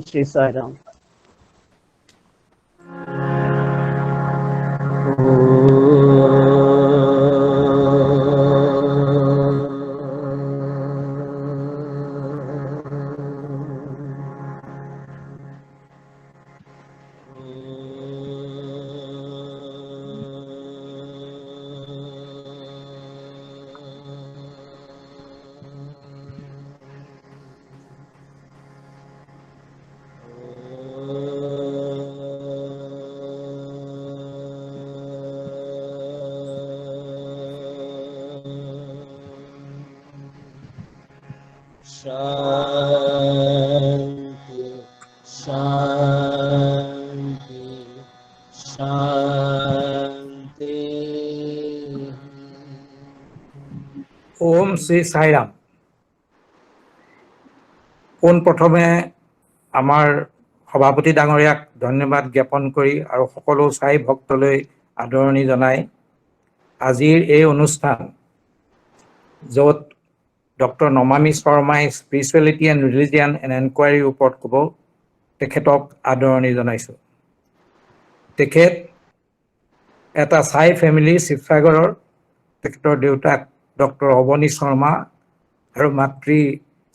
Sri Sai Ram. Shanti, Shanti, Shanti. Om Sri Sai Ram. পোন প্ৰথমে আমাৰ সভাপতি ডাঙৰীয়াক ধন্যবাদ জ্ঞাপন কৰি আৰু সকলো সাই ভক্তলৈ আদৰণি জনাই আজিৰ এই অনুষ্ঠান য'ত ডক্টৰ নমামি শৰ্মাই স্পিৰিচুৱেলিটি এণ্ড ৰিলিজিয়ান এণ্ড এনকুৱাৰীৰ ওপৰত ক'ব তেখেতক আদৰণি জনাইছোঁ। তেখেত এটা সাই ফেমিলি শিৱসাগৰৰ, তেখেতৰ দেউতাক ডক্টৰ অৱনী শৰ্মা আৰু মাতৃ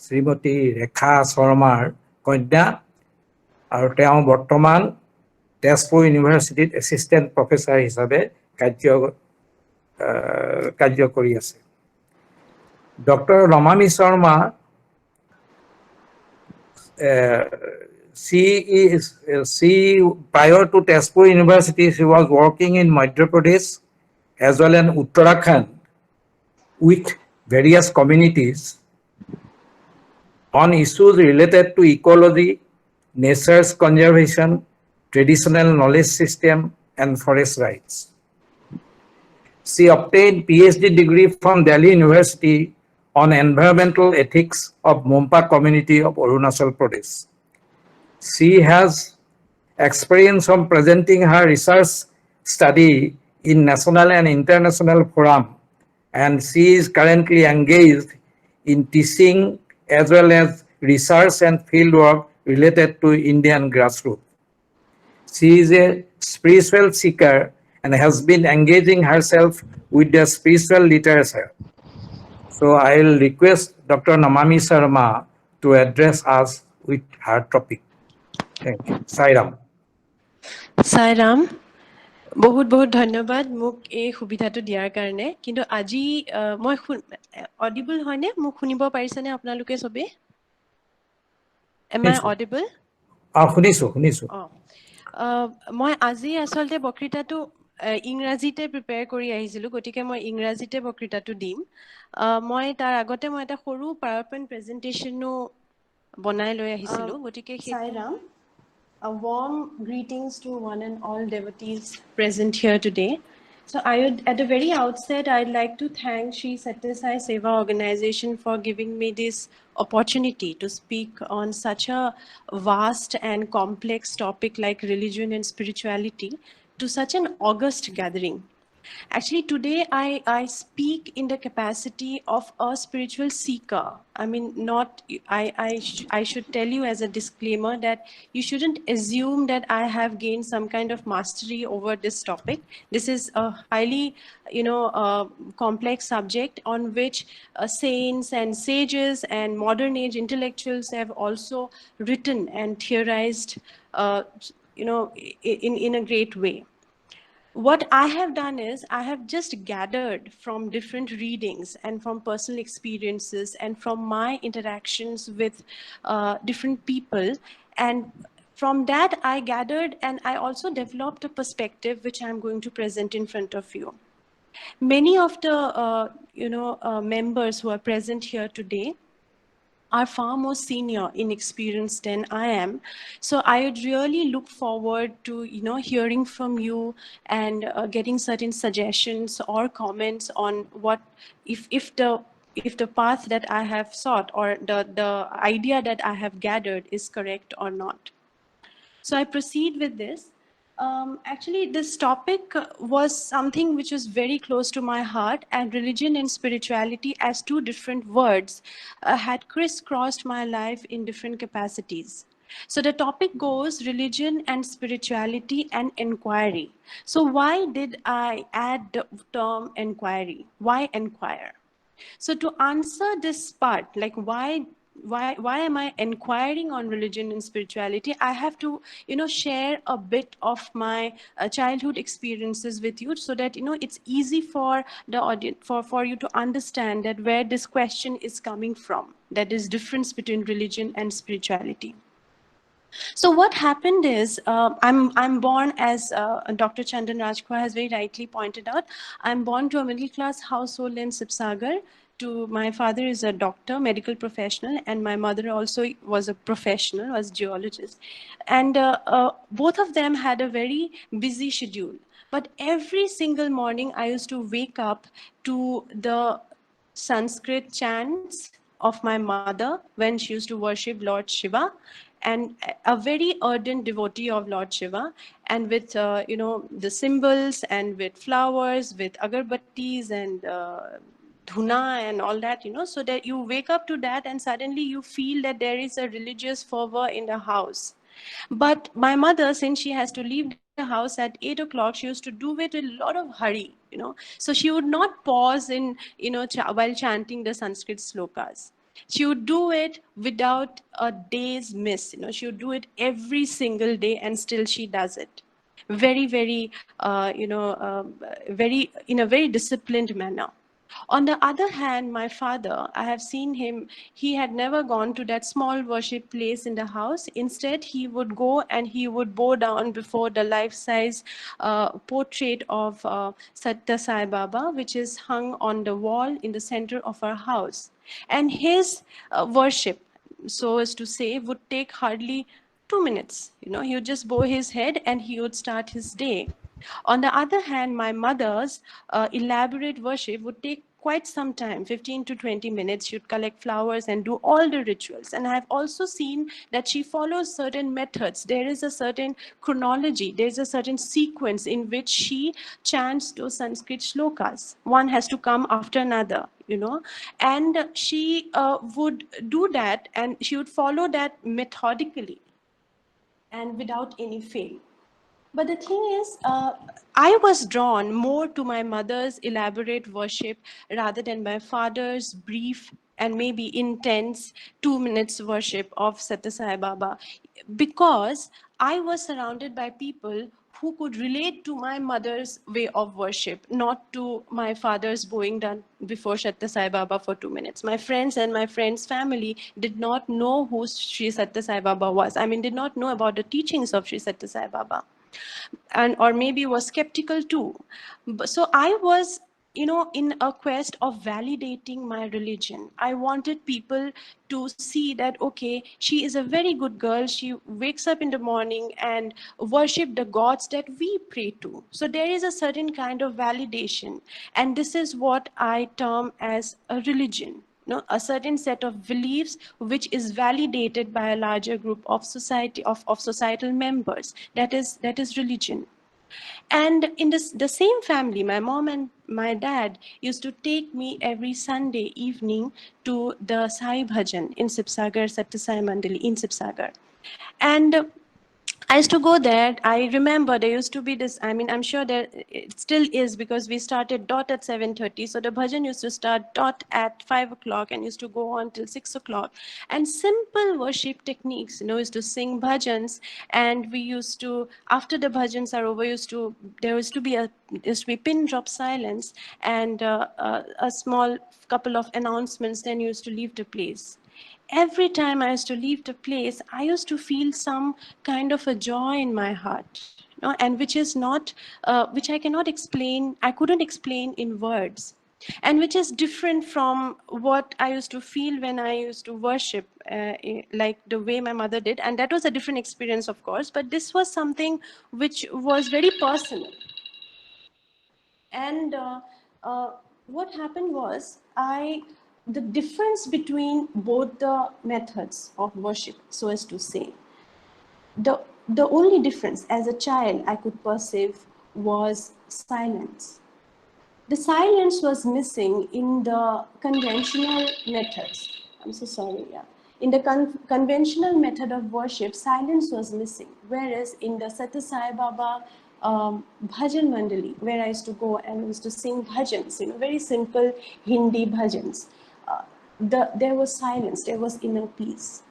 শ্ৰীমতী ৰেখা শৰ্মাৰ কন্যা, আৰু তেওঁ বৰ্তমান তেজপুৰ ইউনিভাৰ্চিটিত এছিষ্টেণ্ট প্ৰফেচাৰ হিচাপে কাৰ্য কৰি আছে। Doctor Namami Sharma prior to Tezpur University, she was working in Madhya Pradesh as well as Uttarakhand with various communities on issues related to ecology, nature's conservation, traditional knowledge system, and forest rights. She obtained PhD degree from Delhi University on environmental ethics of Mompa community of Arunachal Pradesh. She has experience from presenting her research study in national and international forum, and she is currently engaged in teaching as well as research and field work related to Indian grassroots. She is a spiritual seeker and has been engaging herself with the spiritual literature. So I will request Dr. Namami Sharma to address us with her topic. Thank you. Sai Ram. Sai Ram. বহুত বহুত ধন্যবাদ মোক এই সুবিধাটো দিয়াৰ কাৰণে। কিন্তু আজি মই অডিবল হয়নে? মোক শুনিব পাৰিছেনে আপোনালোকে সবে? Am I audible? শুনিছো। মই আজি আচলতে বক্তৃতাটো ইংৰাজীতে প্ৰিপেয়াৰ কৰি আহিছিলোঁ, গতিকে মই ইংৰাজীতে বক্তৃতাটো দিম। মই তাৰ আগতে মই এটা সৰু পাৱাৰপইণ্ট প্ৰেজেণ্টেশ্যনো বনাই লৈ আহিছিলোঁ, গতিকে Sai Ram. A warm greetings to one and all devotees present here today. So I would, at the very outset, I'd like to thank Sri Sathya SEVA organization for giving me this opportunity to speak on such a vast and complex topic like religion and spirituality to such an august gathering. Actually, today I speak in the capacity of a spiritual seeker. I mean, I should tell you as a disclaimer that you shouldn't assume that I have gained some kind of mastery over this topic. This is a highly, complex subject on which saints and sages and modern age intellectuals have also written and theorized, in a great way. What I have done is I have just gathered from different readings and from personal experiences and from my interactions with different people, and from that I gathered and I also developed a perspective which I'm going to present in front of you. Many of the members who are present here today are far more senior in experience than I am. So I would really look forward to, hearing from you and getting certain suggestions or comments on what, if the path that I have sought or the idea that I have gathered is correct or not. So I proceed with this. Actually, this topic was something which was very close to my heart, and religion and spirituality as two different words had crisscrossed my life in different capacities. So the topic goes religion and spirituality and inquiry. So why did I add the term inquiry? Why inquire? So to answer this part, like why am I inquiring on religion and spirituality? I have to, share a bit of my childhood experiences with you, so that it's easy for the audience, for you to understand that where this question is coming from. That is difference between religion and spirituality. So what happened is, I'm born, as Dr. Chandan Rajkwa has very rightly pointed out, I'm born to a middle class household in Sipsagar. My father is a doctor, medical professional, and my mother also was a professional, was geologist. And both of them had a very busy schedule. But every single morning I used to wake up to the Sanskrit chants of my mother when she used to worship Lord Shiva, and a very ardent devotee of Lord Shiva, and with the symbols and with flowers, with agarbattis and dhuna and all that, so that you wake up to that and suddenly you feel that there is a religious fervor in the house. But my mother, since she has to leave the house at 8 o'clock, she used to do it with a lot of hurry. So she would not pause in, while chanting the Sanskrit slokas. She would do it without a day's miss. She would do it every single day, and still she does it. Very, very, very, in a very disciplined manner. On the other hand, my father, I have seen him, he had never gone to that small worship place in the house. Instead, he would go and he would bow down before the life-size portrait of Satya Sai Baba, which is hung on the wall in the center of our house. And his worship, so as to say, would take hardly 2 minutes. He would just bow his head and he would start his day. On the other hand, my mother's elaborate worship would take quite some time, 15 to 20 minutes. She would collect flowers and do all the rituals. And I've also seen that she follows certain methods. There is a certain chronology. There's a certain sequence in which she chants those Sanskrit shlokas. One has to come after another. And she would do that, and she would follow that methodically and without any fail. But the thing is, I was drawn more to my mother's elaborate worship rather than my father's brief and maybe intense 2 minutes worship of Satya Sai Baba, because I was surrounded by people who could relate to my mother's way of worship, not to my father's bowing down before Satya Sai Baba for 2 minutes. My friends and my friends' family did not know who Sri Satya Sai Baba was. I mean, did not know about the teachings of Sri Satya Sai Baba, and or maybe was skeptical too. So I was, in a quest of validating my religion. I wanted people to see that, okay, she is a very good girl. She wakes up in the morning and worship the gods that we pray to. So there is a certain kind of validation. And this is what I term as a religion. A certain set of beliefs which is validated by a larger group of society, of societal members. That is religion. And in the same family, my mom and my dad used to take me every Sunday evening to the Sai Bhajan in Sipsagar, Satya Sai Mandali in Sipsagar. And I used to go there. I remember there used to be this, I mean, I'm sure there it still is, because we started dot at 7:30. So the bhajan used to start dot at 5 o'clock and used to go on till 6 o'clock. And simple worship techniques, used to sing bhajans. And we used to, after the bhajans are over, there used to be pin drop silence and a small couple of announcements. Then used to leave the place. Every time I used to leave the place, I used to feel some kind of a joy in my heart, and which is not, which I cannot explain, I couldn't explain in words, and which is different from what I used to feel when I used to worship, like the way my mother did. And that was a different experience, of course, but this was something which was very personal. And what happened was, the difference between both the methods of worship, so as to say, the only difference as a child I could perceive was silence. The silence was missing in the conventional methods. I'm so sorry, yeah. In the conventional method of worship, silence was missing, whereas in the Satya Sai Baba bhajan mandali, where I used to go and used to sing bhajans, very simple Hindi bhajans, there was silence, there was inner peace.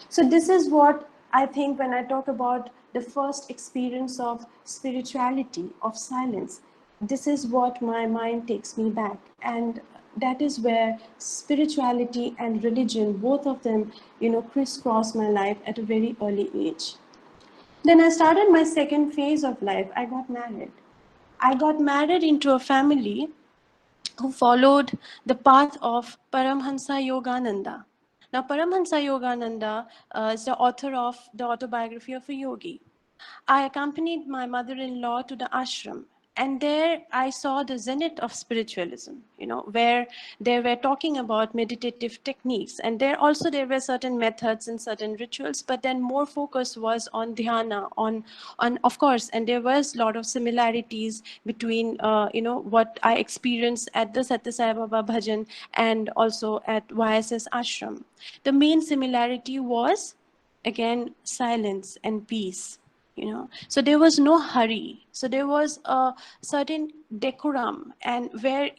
So this is what I think when I talk about the first experience of spirituality, of silence. This is what my mind takes me back. And that is where spirituality and religion, both of them, crisscross my life at a very early age. Then I started my second phase of life. I got married. I got married into a family who followed the path of Paramhansa Yogananda. Now, Paramhansa Yogananda is the author of the autobiography of a yogi. I accompanied my mother-in-law to the ashram, and there I saw the zenith of spiritualism, where they were talking about meditative techniques. And there were certain methods and certain rituals, but then more focus was on dhyana, on of course, and there was a lot of similarities between, what I experienced at the Satya Sai Baba Bhajan and also at YSS Ashram. The main similarity was, again, silence and peace. So there was no hurry, so there was a certain decorum, and where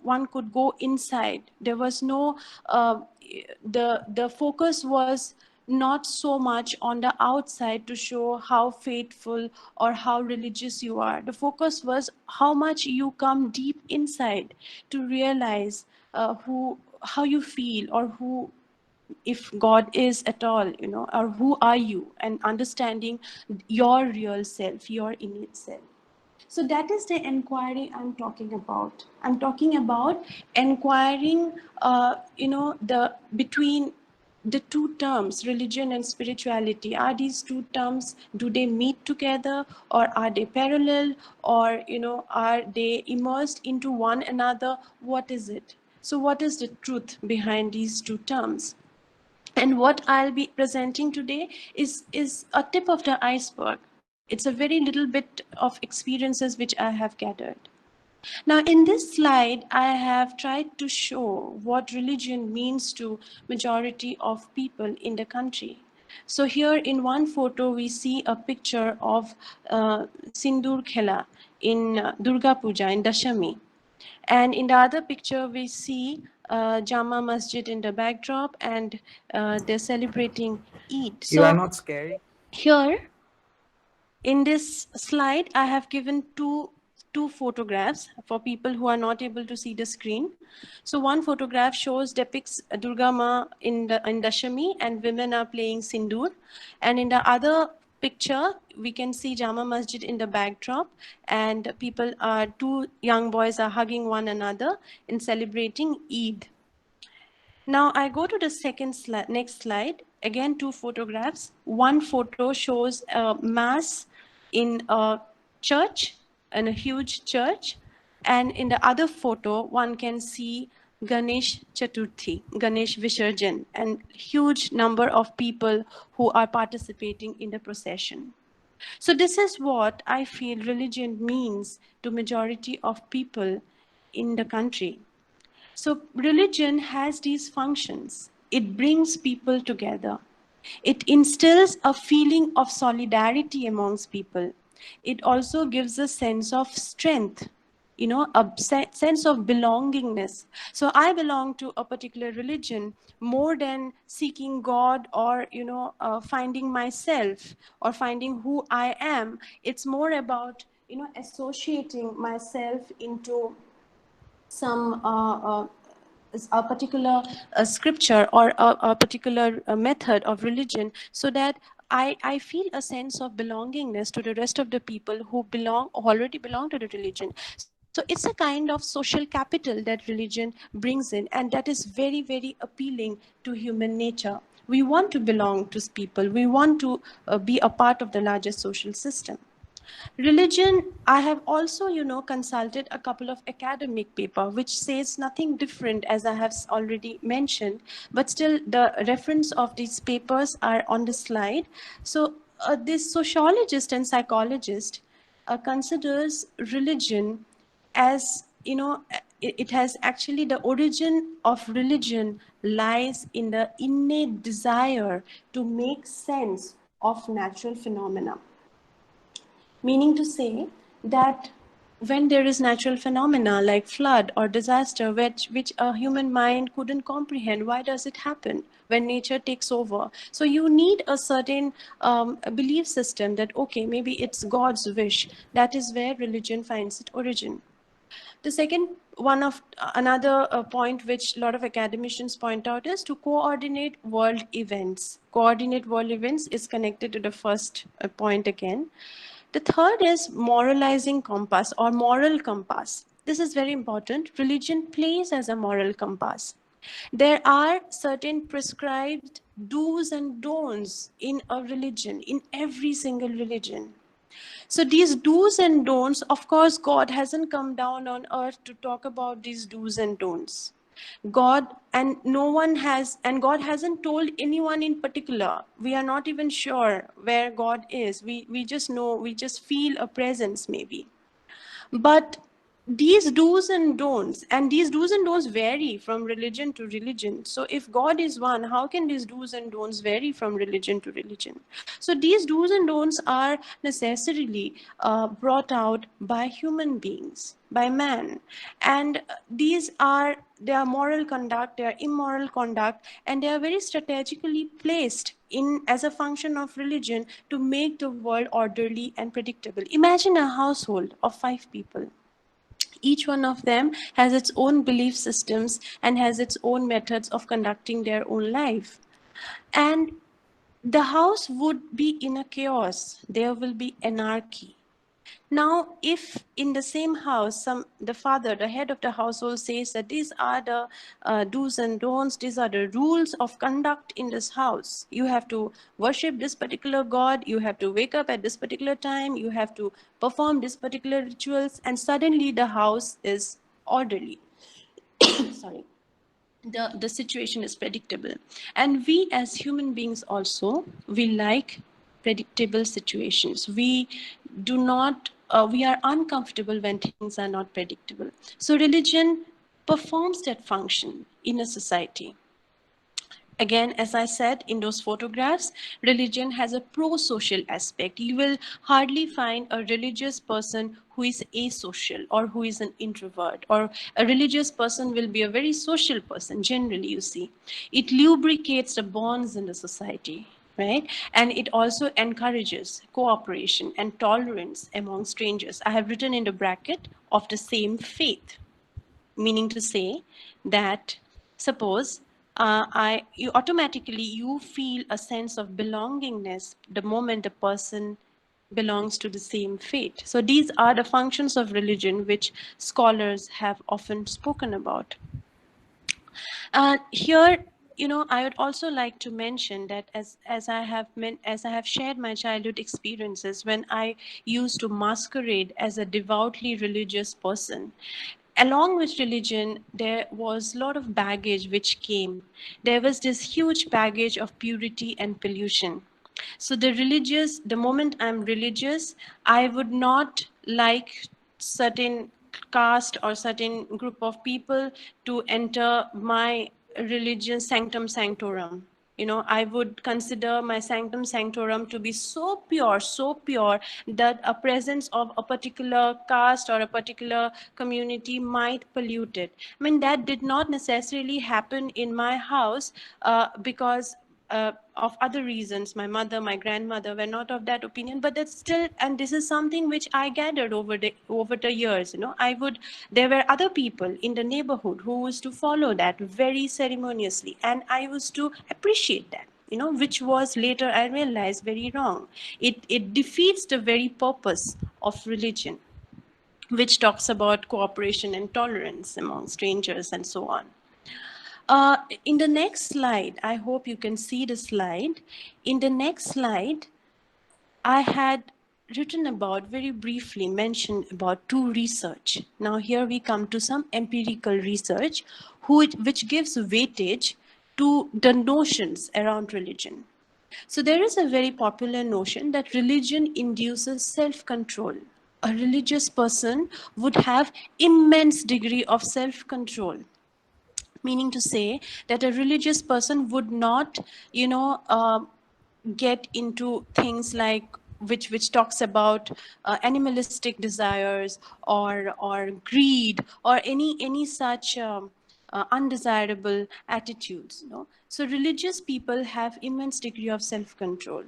one could go inside. There was no the focus was not so much on the outside to show how faithful or how religious you are. The focus was how much you come deep inside to realize how you feel, or who, if God is at all, or who are you, and understanding your real self, your innate self. So that is the inquiry I'm talking about. I'm talking about inquiring, between the two terms, religion and spirituality. Are these two terms, do they meet together, or are they parallel, or, are they immersed into one another? What is it? So what is the truth behind these two terms? And what I'll be presenting today is a tip of the iceberg. It's a very little bit of experiences which I have gathered. Now, in this slide, I have tried to show what religion means to majority of people in the country. So here in one photo, we see a picture of Sindur Khela in Durga Puja in Dashami. And in the other picture, we see Jama Masjid in the backdrop, and they're celebrating Eid. You are So not scary? here, in this slide, I have given two photographs for people who are not able to see the screen. So one photograph depicts Durga Ma in Dashami, and women are playing Sindoor. And in the other picture, we can see Jama Masjid in the backdrop, and two young boys are hugging one another in celebrating Eid. Now I go to the next slide. Again, two photographs. One photo shows a mass in a church, in a huge church. And in the other photo, one can see Ganesh Chaturthi, Ganesh Visarjan, and huge number of people who are participating in the procession. So this is what I feel religion means to majority of people in the country. So religion has these functions. It brings people together. It instills a feeling of solidarity amongst people. It also gives a sense of strength, a sense of belongingness. So I belong to a particular religion more than seeking God, or, finding myself or finding who I am. It's more about, associating myself into some a particular scripture, or a particular method of religion, so that I feel a sense of belongingness to the rest of the people who already belong to the religion. So it's a kind of social capital that religion brings in, and that is very, very appealing to human nature. We want to belong to people. We want to be a part of the larger social system. Religion, I have also, consulted a couple of academic paper, which says nothing different, as I have already mentioned, but still the reference of these papers are on the slide. So this sociologist and psychologist considers religion as, it has actually, the origin of religion lies in the innate desire to make sense of natural phenomena. Meaning to say that when there is natural phenomena like flood or disaster, which a human mind couldn't comprehend, why does it happen when nature takes over? So you need a certain belief system that, okay, maybe it's God's wish. That is where religion finds its origin. The second one of another point which a lot of academicians point out is to coordinate world events. Coordinate world events is connected to the first point again. The third is moralizing compass or moral compass. This is very important. Religion plays as a moral compass. There are certain prescribed do's and don'ts in a religion, in every single religion. So these do's and don'ts, of course, God hasn't come down on earth to talk about these do's and don'ts. God and no one has, and God hasn't told anyone in particular. We are not even sure where God is. We just know, we just feel a presence maybe. But these do's and don'ts, and these do's and don'ts vary from religion to religion. So if God is one, how can these do's and don'ts vary from religion to religion? So these do's and don'ts are necessarily brought out by human beings, by man. And they are moral conduct, they are immoral conduct, and they are very strategically placed in as a function of religion to make the world orderly and predictable. Imagine a household of 5 people. Each one of them has its own belief systems and has its own methods of conducting their own life. And the house would be in a chaos. There will be anarchy. Now, if in the same house, the father, the head of the household says that these are the do's and don'ts, these are the rules of conduct in this house. You have to worship this particular God, you have to wake up at this particular time, you have to perform this particular rituals, and suddenly the house is orderly. Sorry. The situation is predictable. And we as human beings also, we like predictable situations. We do not, we are uncomfortable when things are not predictable. So religion performs that function in a society. Again, as I said in those photographs, religion has a pro-social aspect. You will hardly find a religious person who is asocial or who is an introvert, or a religious person will be a very social person, generally, you see. It lubricates the bonds in the society, right? And it also encourages cooperation and tolerance among strangers. I have written in the bracket of the same faith, meaning to say that suppose you automatically feel a sense of belongingness the moment a person belongs to the same faith. So these are the functions of religion which scholars have often spoken about. Here, I would also like to mention that as I have shared my childhood experiences when I used to masquerade as a devoutly religious person. Along with religion, there was a lot of baggage which came. There was this huge baggage of purity and pollution. So the moment I'm religious, I would not like certain caste or certain group of people to enter my religion sanctum sanctorum. I would consider my sanctum sanctorum to be so pure, that a presence of a particular caste or a particular community might pollute it. I mean, that did not necessarily happen in my house because of other reasons. My mother, my grandmother were not of that opinion, but that's still, and this is something which I gathered over the years. There were other people in the neighborhood who used to follow that very ceremoniously, and I used to appreciate that. Which was later I realized very wrong. It defeats the very purpose of religion, which talks about cooperation and tolerance among strangers and so on. In the next slide, I hope you can see the slide. In the next slide, I had written about, very briefly mentioned about 2 research. Now here we come to some empirical research which gives weightage to the notions around religion. So there is a very popular notion that religion induces self-control. a religious person would have immense degree of self-control, meaning to say that a religious person would not, get into things like which talks about animalistic desires or greed or any such undesirable attitudes. So religious people have immense degree of self-control.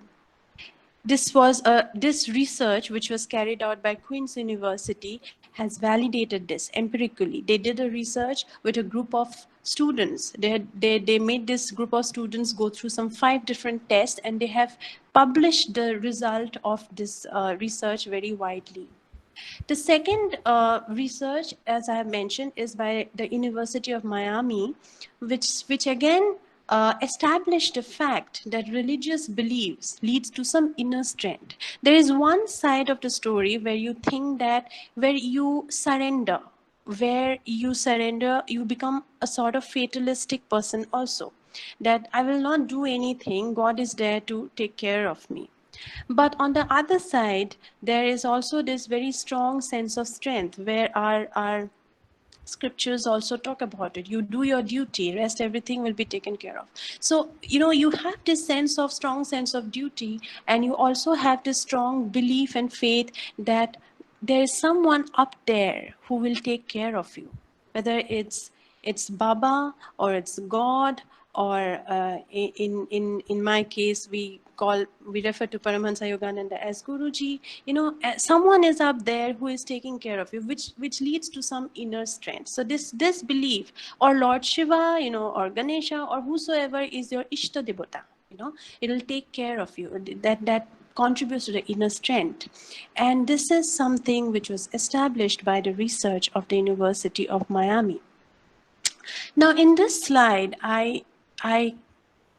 This research, which was carried out by Queen's University, has validated this empirically. They did a research with a group of students. They made this group of students go through some 5 different tests, and they have published the result of this research very widely. The second research, as I have mentioned, is by the University of Miami, which again established the fact that religious beliefs leads to some inner strength. There is one side of the story where you think that where you surrender, you become a sort of fatalistic person also. That I will not do anything, God is there to take care of me. But on the other side, there is also this very strong sense of strength where our scriptures also talk about it. You do your duty, rest everything will be taken care of. So, you have this strong sense of duty, and you also have this strong belief and faith that there is someone up there who will take care of you, whether it's Baba or it's God, or in my case we refer to Paramahansa Yogananda as Guruji. Someone is up there who is taking care of you, which leads to some inner strength. So this belief, or Lord Shiva, or Ganesha, or whosoever is your Ishta Devata, it will take care of you. That contributes to the inner strength. And this is something which was established by the research of the University of Miami. Now, in this slide, I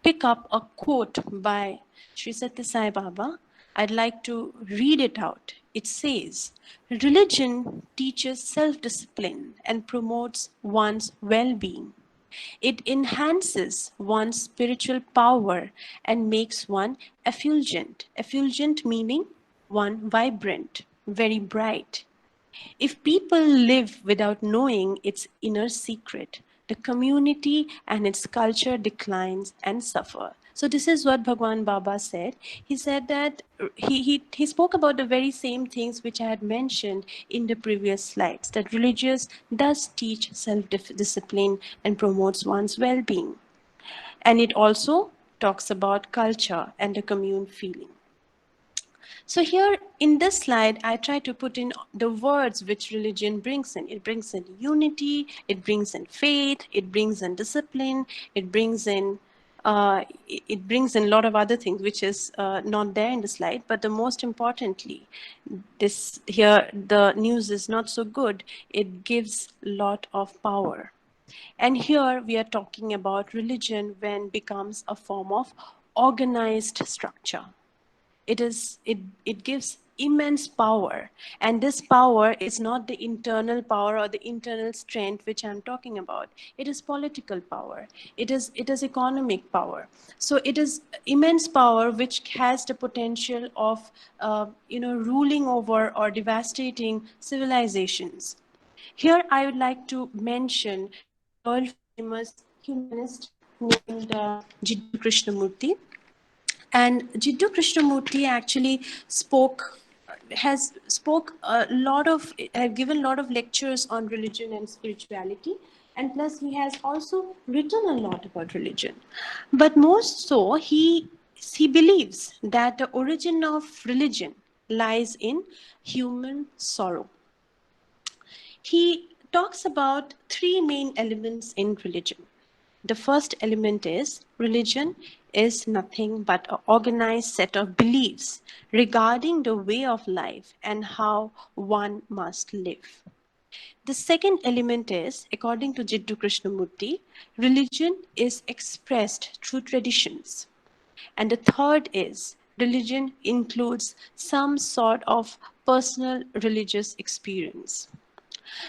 pick up a quote by Sri Sathya Sai Baba. I'd like to read it out. It says, "Religion teaches self-discipline and promotes one's well-being. It enhances one's spiritual power and makes one effulgent. Effulgent meaning one vibrant, very bright. If people live without knowing its inner secret, the community and its culture declines and suffer." So this is what Bhagwan Baba said. He said that he spoke about the very same things which I had mentioned in the previous slides, that religious does teach self-discipline and promotes one's well-being. And it also talks about culture and the commune feeling. So here in this slide, I try to put in the words which religion brings in. It brings in unity, it brings in faith, it brings in discipline, it brings in a lot of other things which is not there in the slide. But the most importantly, this here the news is not so good. It gives a lot of power. And here we are talking about religion when becomes a form of organized structure. It gives immense power, and this power is not the internal power or the internal strength which I'm talking about. It is political power, it is economic power. So it is immense power which has the potential of ruling over or devastating civilizations. Here I would like to mention the world famous humanist named Jiddu Krishnamurti. And Jiddu Krishnamurti actually have given a lot of lectures on religion and spirituality, and plus he has also written a lot about religion. But most so, he believes that the origin of religion lies in human sorrow. He talks about 3 main elements in religion. The first element is religion is nothing but an organized set of beliefs regarding the way of life and how one must live. The second element is, according to Jiddu Krishnamurti, religion is expressed through traditions. And the third is, religion includes some sort of personal religious experience.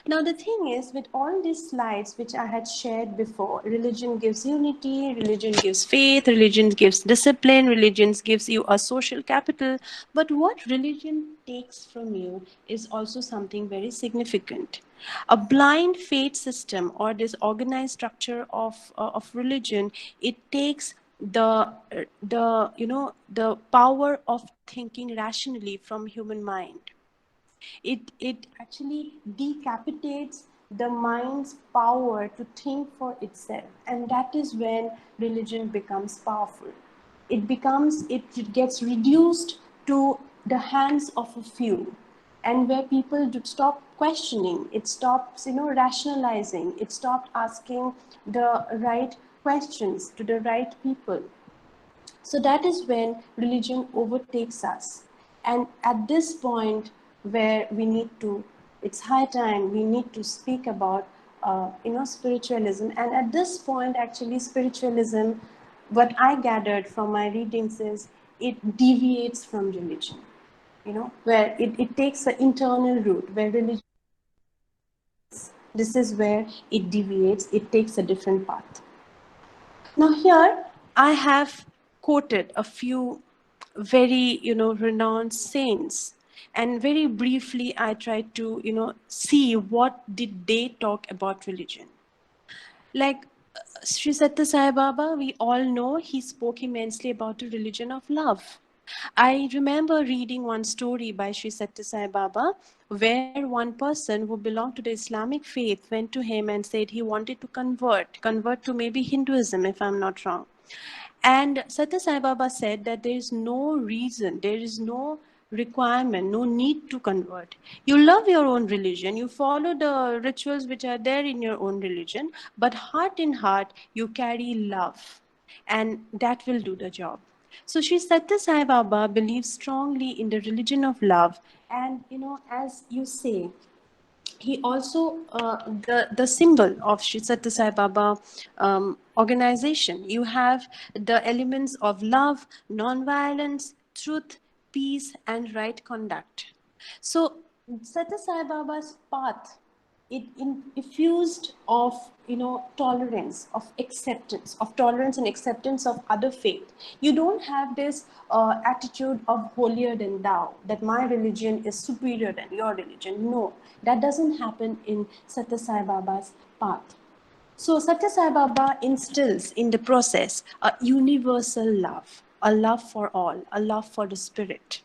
Now, the thing is, with all these slides which I had shared before, religion gives unity, religion gives faith, religion gives discipline, religion gives you a social capital. But what religion takes from you is also something very significant. A blind faith system or this organized structure of religion, it takes the power of thinking rationally from human mind. It actually decapitates the mind's power to think for itself, and that is when religion becomes powerful. It gets reduced to the hands of a few, and where people do stop questioning, it stops rationalizing, it stopped asking the right questions to the right people. So that is when religion overtakes us. And at this point where we need to, it's high time we need to speak about, spiritualism. And at this point, actually, spiritualism, what I gathered from my readings is it deviates from religion, where it takes an internal route, where religion, this is where it deviates, it takes a different path. Now here I have quoted a few very, renowned saints, and very briefly I tried to, see what did they talk about religion. Like Sri Sathya Sai Baba, we all know he spoke immensely about the religion of love. I remember reading one story by Sri Sathya Sai Baba, where one person who belonged to the Islamic faith went to him and said he wanted to convert to maybe Hinduism, if I'm not wrong. And Satya Sai Baba said that there is no reason, there is no requirement, no need to convert. You love your own religion, you follow the rituals which are there in your own religion, but heart in heart, you carry love, and that will do the job. So Sri Satya Sai Baba believes strongly in the religion of love, and as you say, he also the symbol of Sri Satya Sai Baba organization. You have the elements of love, non-violence, truth, peace, and right conduct. So Satya Sai Baba's path, it infused of tolerance and acceptance of other faith. You don't have this attitude of holier than thou, that my religion is superior than your religion. No, that doesn't happen in Satya Sai Baba's path. So Satya Sai Baba instills in the process a universal love, a love for all, a love for the spirit.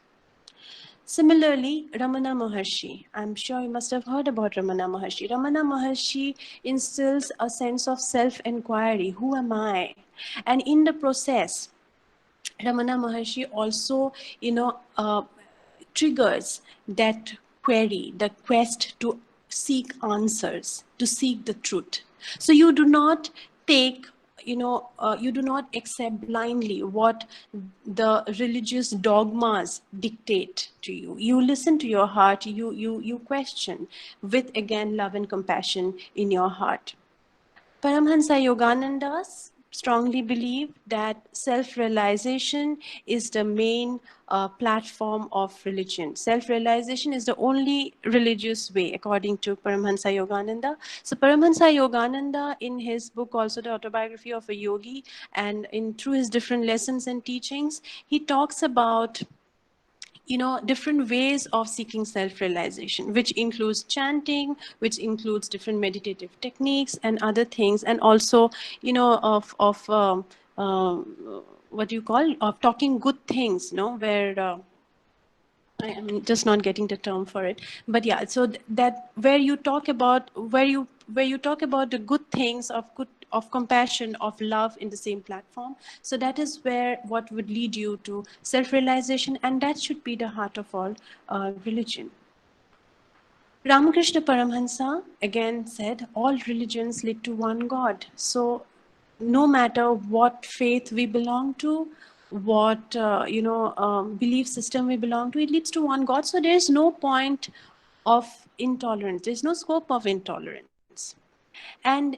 Similarly, Ramana Maharshi, I'm sure you must have heard about Ramana Maharshi. Ramana Maharshi instills a sense of self-inquiry. Who am I? And in the process, Ramana Maharshi also, triggers that query, the quest to seek answers, to seek the truth. So you do not take, you do not accept blindly what the religious dogmas dictate to you. You listen to your heart, you question with, again, love and compassion in your heart. Paramhansa Yogananda strongly believe that self-realization is the main platform of religion. Self-realization is the only religious way, according to Paramhansa Yogananda. So Paramhansa Yogananda, in his book also, The Autobiography of a Yogi, and through his different lessons and teachings, he talks about different ways of seeking self-realization, which includes chanting, which includes different meditative techniques and other things, and also, what do you call, of talking good things, where I am just not getting the term for it, but yeah. So that where you talk about the good things of compassion, of love in the same platform. So that is where what would lead you to self-realization, and that should be the heart of all religion. Ramakrishna Paramhansa again said, all religions lead to one God. So no matter what faith we belong to, what belief system we belong to, it leads to one God. So there is no point of intolerance. There is no scope of intolerance. And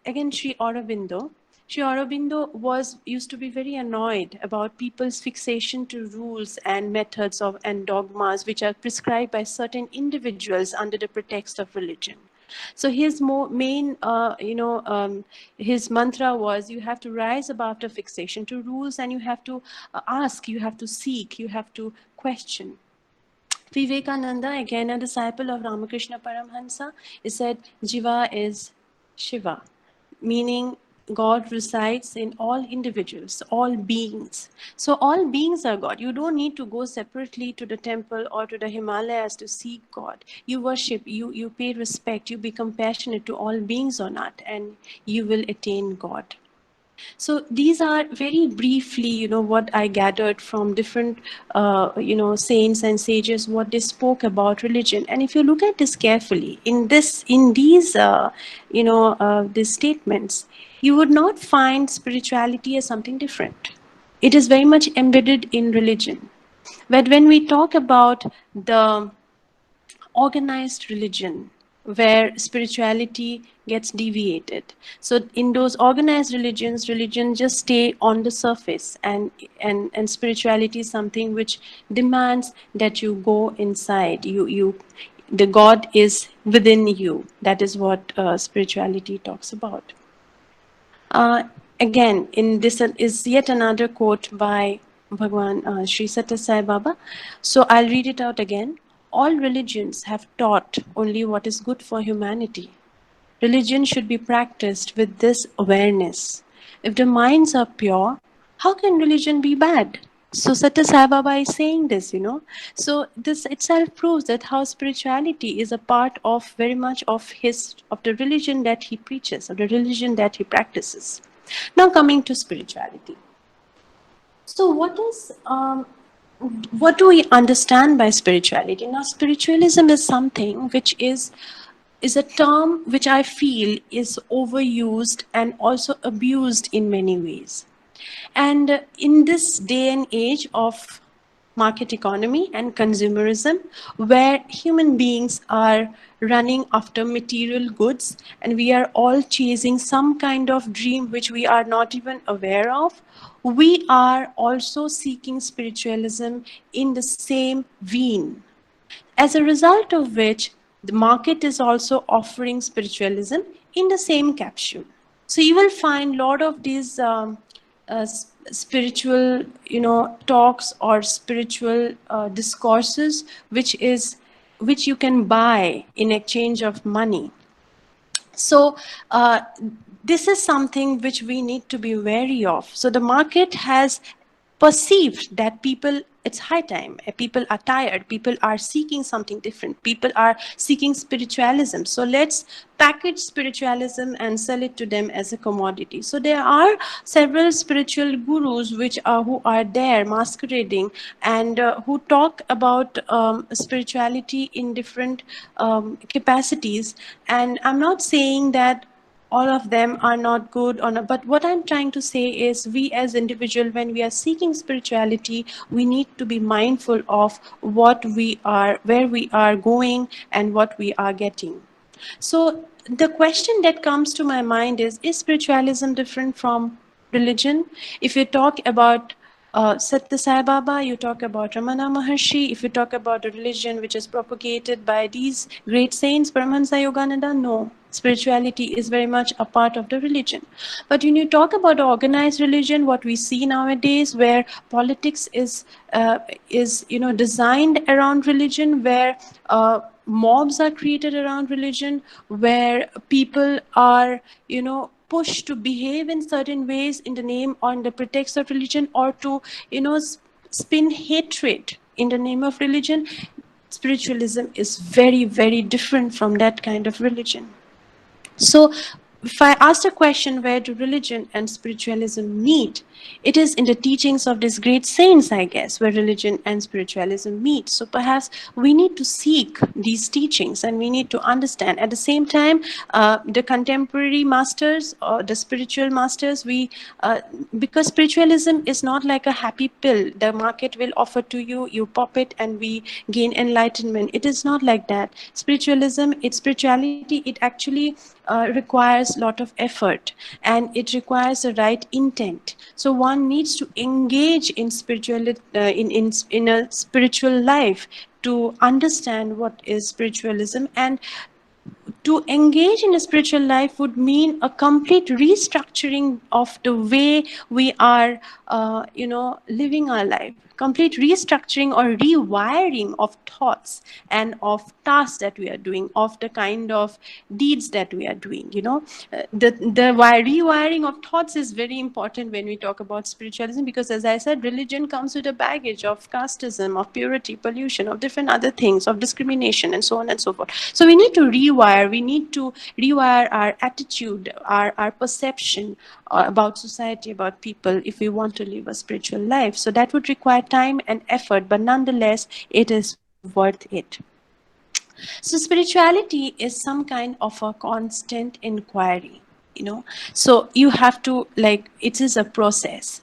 again, Sri Aurobindo, Sri Aurobindo used to be very annoyed about people's fixation to rules and methods of and dogmas which are prescribed by certain individuals under the pretext of religion. So his main, his mantra was, you have to rise above the fixation to rules, and you have to ask, you have to seek, you have to question. Vivekananda, again a disciple of Ramakrishna Paramhansa, he said, Jiva is Shiva, meaning God resides in all individuals, all beings. So all beings are God. You don't need to go separately to the temple or to the Himalayas to seek God. You worship, you pay respect, you be compassionate to all beings on earth, and you will attain God. So these are very briefly, what I gathered from different, saints and sages, what they spoke about religion. And if you look at this carefully, in these, these statements, you would not find spirituality as something different. It is very much embedded in religion. But when we talk about the organized religion, where spirituality gets deviated. So in those organized religions, religion just stay on the surface, and spirituality is something which demands that you go inside. The God is within you. That is what spirituality talks about. Again, in this is yet another quote by Bhagwan Sri Satya Sai Baba. So I'll read it out again. All religions have taught only what is good for humanity. Religion should be practiced with this awareness. If the minds are pure, how can religion be bad? So Satya Sai Baba is saying this, So this itself proves that how spirituality is a part of very much of the religion that he preaches, of the religion that he practices. Now coming to spirituality. So what do we understand by spirituality? Now spiritualism is something which is a term which I feel is overused and also abused in many ways. And in this day and age of market economy and consumerism, where human beings are running after material goods and we are all chasing some kind of dream which we are not even aware of, we are also seeking spiritualism in the same vein. As a result of which, the market is also offering spiritualism in the same capsule. So you will find a lot of these spiritual, talks or spiritual discourses, which you can buy in exchange of money. So this is something which we need to be wary of. So the market has perceived that it's high time. People are tired. People are seeking something different. People are seeking spiritualism. So let's package spiritualism and sell it to them as a commodity. So there are several spiritual gurus who are there masquerading and who talk about spirituality in different capacities. And I'm not saying that all of them are not good or not, but what I'm trying to say is we as individual, when we are seeking spirituality, we need to be mindful of where we are going and what we are getting. So the question that comes to my mind is spiritualism different from religion? If you talk about Satya Sai Baba, you talk about Ramana Maharshi, if you talk about a religion which is propagated by these great saints, Paramahansa Yogananda, no. Spirituality is very much a part of the religion. But when you talk about organized religion, what we see nowadays, where politics is designed around religion, where mobs are created around religion, where people are, pushed to behave in certain ways in the name on the pretext of religion, or to, spin hatred in the name of religion. Spiritualism is very, very different from that kind of religion. So if I ask the question, where do religion and spiritualism meet? It is in the teachings of these great saints, I guess, where religion and spiritualism meet. So perhaps we need to seek these teachings and we need to understand. At the same time, the contemporary masters or the spiritual masters, because spiritualism is not like a happy pill the market will offer to you, you pop it and we gain enlightenment. It is not like that. Spirituality, it actually requires a lot of effort, and it requires the right intent. So one needs to engage in in a spiritual life to understand what is spiritualism. And to engage in a spiritual life would mean a complete restructuring of the way we are, living our life. Complete restructuring or rewiring of thoughts and of tasks that we are doing, of the kind of deeds that we are doing. Rewiring of thoughts is very important when we talk about spiritualism, because, as I said, religion comes with a baggage of casteism, of purity, pollution, of different other things, of discrimination, and so on and so forth. So we need to rewire our attitude, our perception about society, about people, if we want to live a spiritual life. So that would require time and effort, but nonetheless, it is worth it. So spirituality is some kind of a constant inquiry. So you have to, like, it is a process.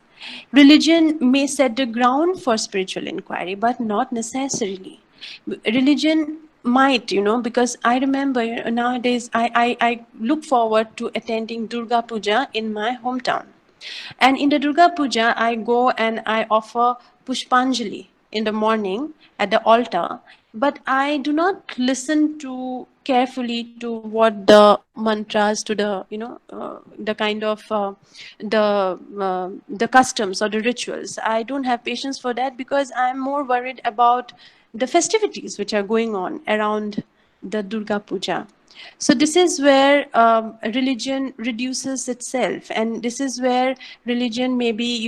Religion may set the ground for spiritual inquiry, but not necessarily. Religion might, because I remember, nowadays I look forward to attending Durga Puja in my hometown. And in the Durga Puja, I go and I offer Pushpanjali in the morning at the altar, but I do not listen to carefully to what the mantras, to the the kind of the customs or the rituals. I don't have patience for that, because I'm more worried about the festivities which are going on around the Durga Puja. So this is where religion reduces itself, and this is where religion maybe,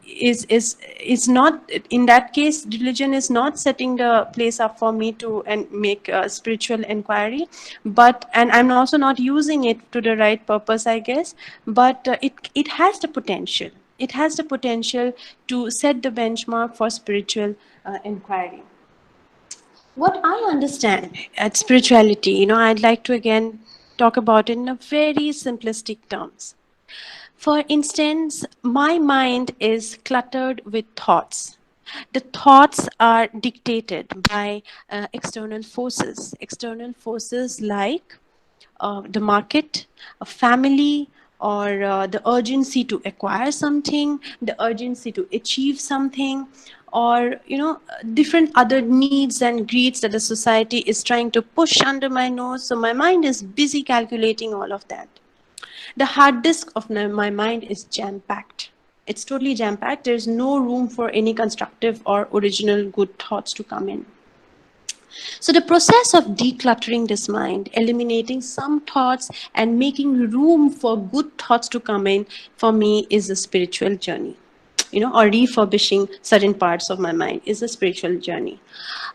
is not, in that case, religion is not setting the place up for me to and make spiritual inquiry. But, and I'm also not using it to the right purpose, I guess. But it has the potential. It has the potential to set the benchmark for spiritual inquiry. What I understand at spirituality, I'd like to again talk about it in a very simplistic terms. For instance, my mind is cluttered with thoughts. The thoughts are dictated by external forces like the market, a family, or the urgency to acquire something, the urgency to achieve something, or different other needs and greeds that the society is trying to push under my nose. So my mind is busy calculating all of that. The hard disk of my mind is jam packed. It's totally jam packed. There's no room for any constructive or original good thoughts to come in. So the process of decluttering this mind, eliminating some thoughts and making room for good thoughts to come in, for me, is a spiritual journey. Or refurbishing certain parts of my mind is a spiritual journey.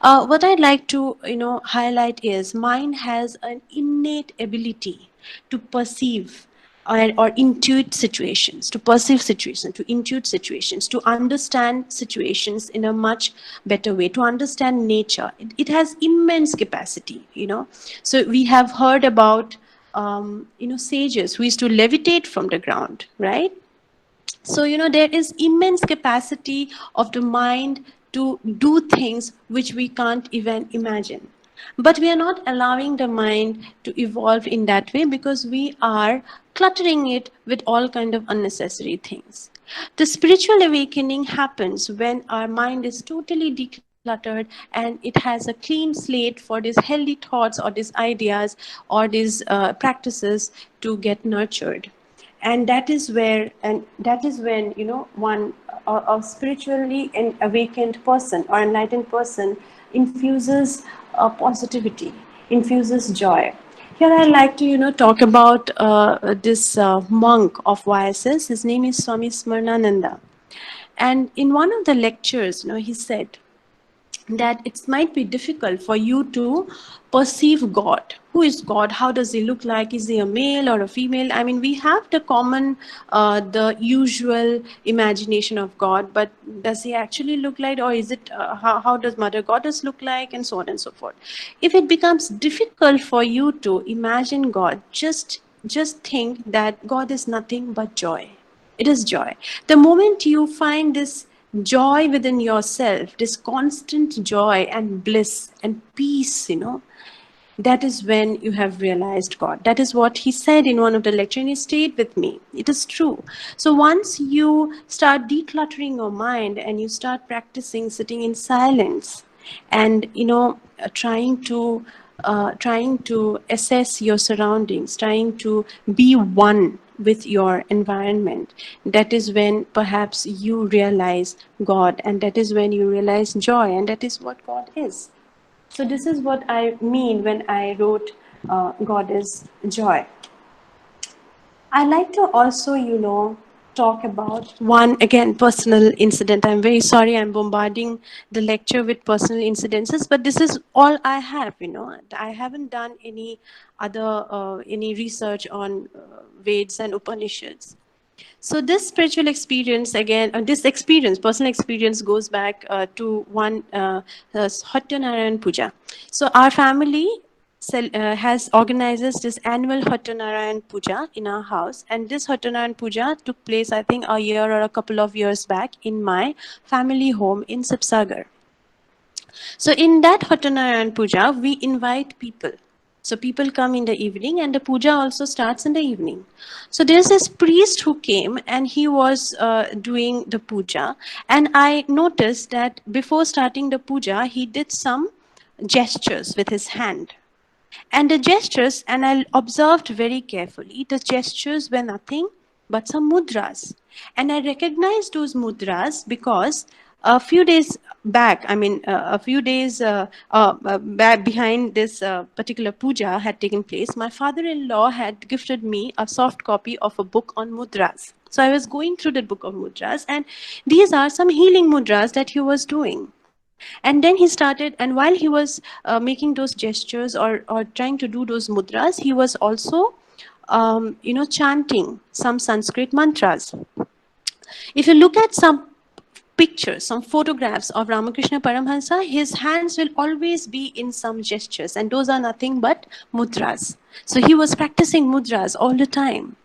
What I'd like to, highlight is mind has an innate ability to perceive or intuit situations, to perceive situations, to intuit situations, to understand situations in a much better way, to understand nature. It has immense capacity. So we have heard about, sages who used to levitate from the ground, right? So, there is immense capacity of the mind to do things which we can't even imagine. But we are not allowing the mind to evolve in that way, because we are cluttering it with all kind of unnecessary things. The spiritual awakening happens when our mind is totally decluttered and it has a clean slate for these healthy thoughts or these ideas or these practices to get nurtured. And that is when one, a spiritually awakened person or enlightened person, infuses positivity, infuses joy. Here I'd like to talk about this monk of YSS. His name is Swami Smarnananda. And in one of the lectures, he said that it might be difficult for you to perceive God. Who is God? How does he look like? Is he a male or a female? I mean, we have the common, the usual imagination of God, but does he actually look like, or is it, how does Mother Goddess look like, and so on and so forth. If it becomes difficult for you to imagine God, just think that God is nothing but joy. It is joy. The moment you find this joy within yourself, this constant joy and bliss and peace, that is when you have realized God. That is what he said in one of the lectures, and he stayed with me. It is true. So once you start decluttering your mind and you start practicing sitting in silence and, trying to assess your surroundings, trying to be one with your environment, that is when perhaps you realize God, and that is when you realize joy, and that is what God is. So this is what I mean when I wrote God is joy. I like to also, talk about one, again, personal incident. I'm very sorry I'm bombarding the lecture with personal incidences, but this is all I have. I haven't done any any research on Veds and Upanishads. So this spiritual experience, again, this experience, personal experience, goes back to one Satyanarayan Puja. So our family has organizes this annual Satyanarayan Puja in our house, and this Satyanarayan Puja took place, I think, a year or a couple of years back in my family home in Sipsagar. So in that Satyanarayan Puja, we invite people. So people come in the evening, and the puja also starts in the evening. So there's this priest who came, and he was doing the puja. And I noticed that before starting the puja, he did some gestures with his hand. And the gestures, and I observed very carefully, the gestures were nothing but some mudras. And I recognized those mudras because a few days back, a few days back behind this particular puja had taken place, my father-in-law had gifted me a soft copy of a book on mudras. So I was going through the book of mudras, and these are some healing mudras that he was doing. And then he started, and while he was making those gestures or trying to do those mudras, he was also chanting some Sanskrit mantras. If you look at some pictures, some photographs of Ramakrishna Paramhansa, his hands will always be in some gestures, and those are nothing but mudras. So he was practicing mudras all the time.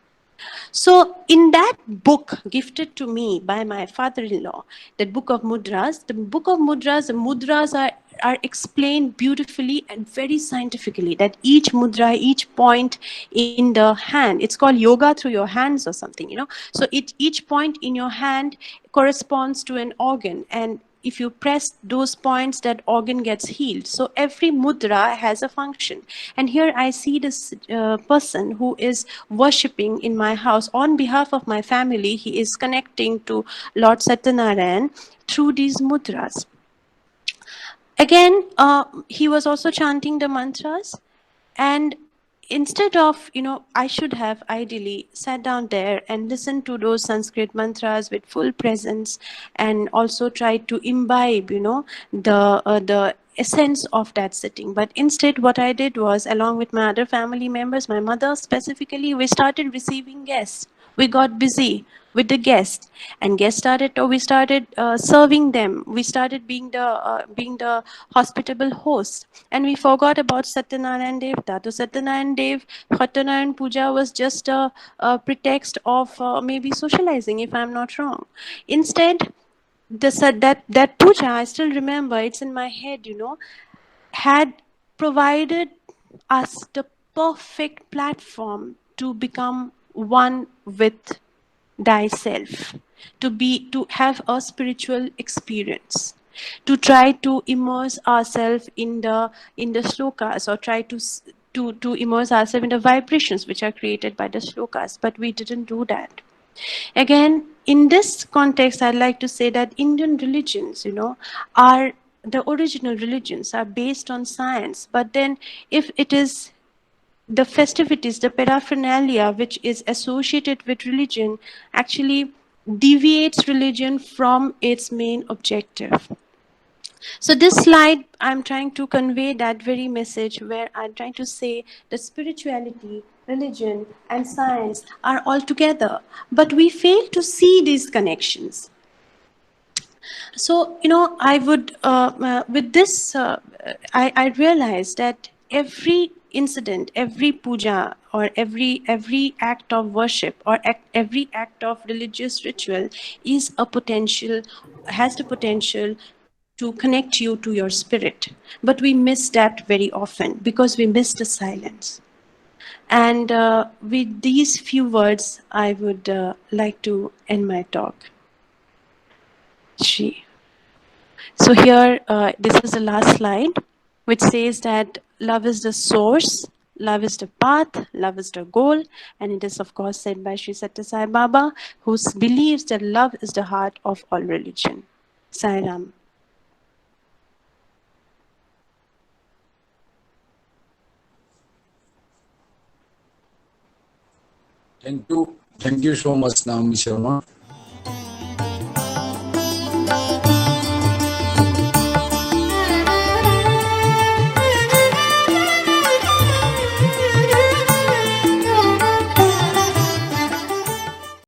So in that book gifted to me by my father-in-law, that book of mudras, the mudras are explained beautifully and very scientifically, that each mudra, each point in the hand, it's called yoga through your hands or something. So each point in your hand corresponds to an organ, and if you press those points, that organ gets healed. So every mudra has a function. And here I see this person who is worshipping in my house on behalf of my family. He is connecting to Lord Satyanarayan through these mudras. Again, he was also chanting the mantras, and instead of, I should have ideally sat down there and listened to those Sanskrit mantras with full presence, and also tried to imbibe, the essence of that sitting. But instead, what I did was, along with my other family members, my mother specifically, we started receiving guests. We got busy with the guests, and we started serving them. We started being the hospitable host, and we forgot about Satyanarayan Devta. To Satyanarayan Dev, Satyanarayan Puja was just a pretext of maybe socializing, if I'm not wrong. Instead, that puja, I still remember, it's in my head, had provided us the perfect platform to become one with thyself, to have a spiritual experience, to try to immerse ourselves in the slokas, or try to immerse ourselves in the vibrations which are created by the slokas, but we didn't do that. Again, in this context, I'd like to say that Indian religions, are the original religions are based on science. But then if it is the festivities, the paraphernalia which is associated with religion, actually deviates religion from its main objective. So this slide, I'm trying to convey that very message, where I'm trying to say that spirituality, religion, and science are all together, but we fail to see these connections. So, I would, with this, I realized that every incident, every puja, or every act of worship, or every act of religious ritual is a potential, has the potential to to connect you to your spirit. But we miss that very often because we miss the silence. And with these few words, I would like to end my talk. Shri. So here, this is the last slide, which says that love is the source, love is the path, love is the goal, and it is of course said by Sri Satya Sai Baba, who believes that love is the heart of all religion. Sai Ram. Thank you so much, Namami Sharma.